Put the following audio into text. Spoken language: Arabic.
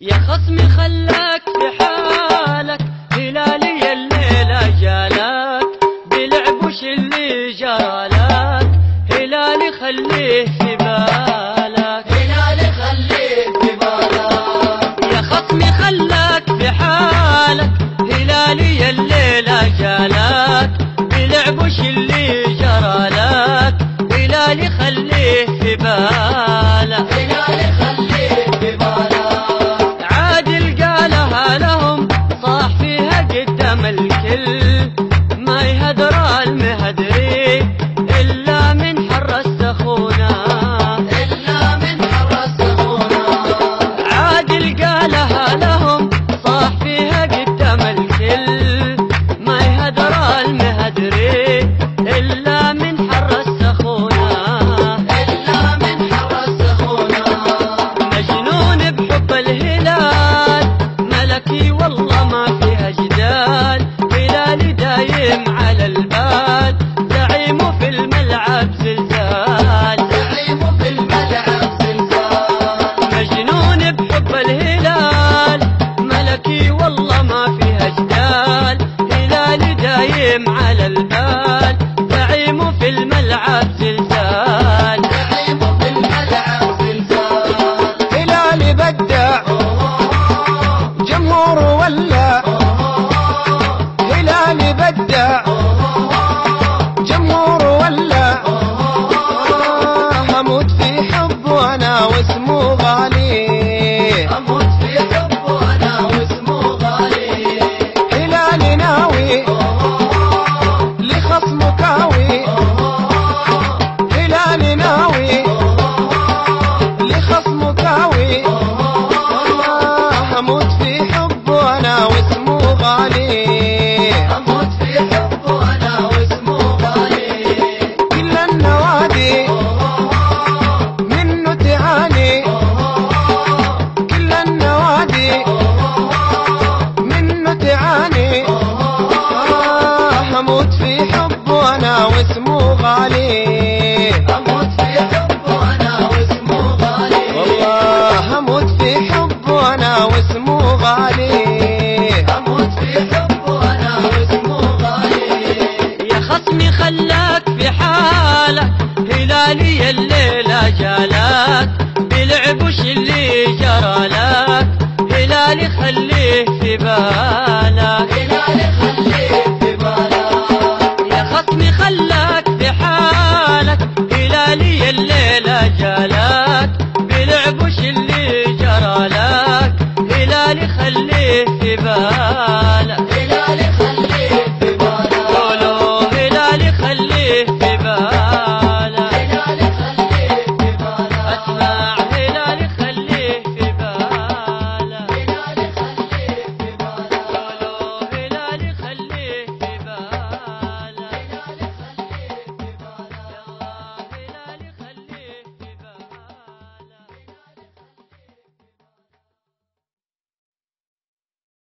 يا خصمي خلاك في حالك، هلالي الليلة جالك بلعب وش اللي جرالك، هلالي خليه في بالك، هلالي خليه في بالك. يا خصمي خلاك في حالك، هلالي الليلة جالك بلعب وش اللي جرالك، هلالي خليه في بالك، هلالي خليه في بالك. صاح فيها قدام الكل، ما يهدر المهدري إلا من حر السخونة، إلا من حر السخونة. عادل قالها لهم صاح فيها قدام الكل، ما يهدر المهدري إلا من حر السخونة، إلا من حر السخونة. مجنون بحب الهلال ملكي والله ما فيها جدال، هلالي دايم على البال، زعيمه في الملعب زلزال، زعيمه في الملعب زلزال. مجنون بحب الهلال ملكي والله ما فيها جدال، هلالي دايم على البال، زعيمه في الملعب زلزال، زعيمه في الملعب زلزال. هلالي بدع جمهور ولا، هلالي بدع جمهور ولا، هموت في حبه انا واسمه غالي، هموت في حبه انا واسمه غالي. هلالي ناوي لخصمه كاوي، هلالي ناوي لخصمه كاوي، هموت في حبه انا واسمه غالي، هموت في حبه انا واسمه غالي. كل النوادي منه تعاني، كل النوادي منه تعاني، هموت في حبه انا واسمه غالي، هموت في حبه انا واسمه غالي. والله هموت في حبه انا واسمه غالي، هموت في حبه انا واسمه غالي. يا خصمي خلاك في حالك، هلالي الليلة جالك بلعب وش اللي جرالك، هلالي خليه في بالك، هلالي خليه في بالك. يا خصمي خلاك في حالك، هلالي الليلة جالك بلعب وش اللي جرالك، هلالي خليه في بالك.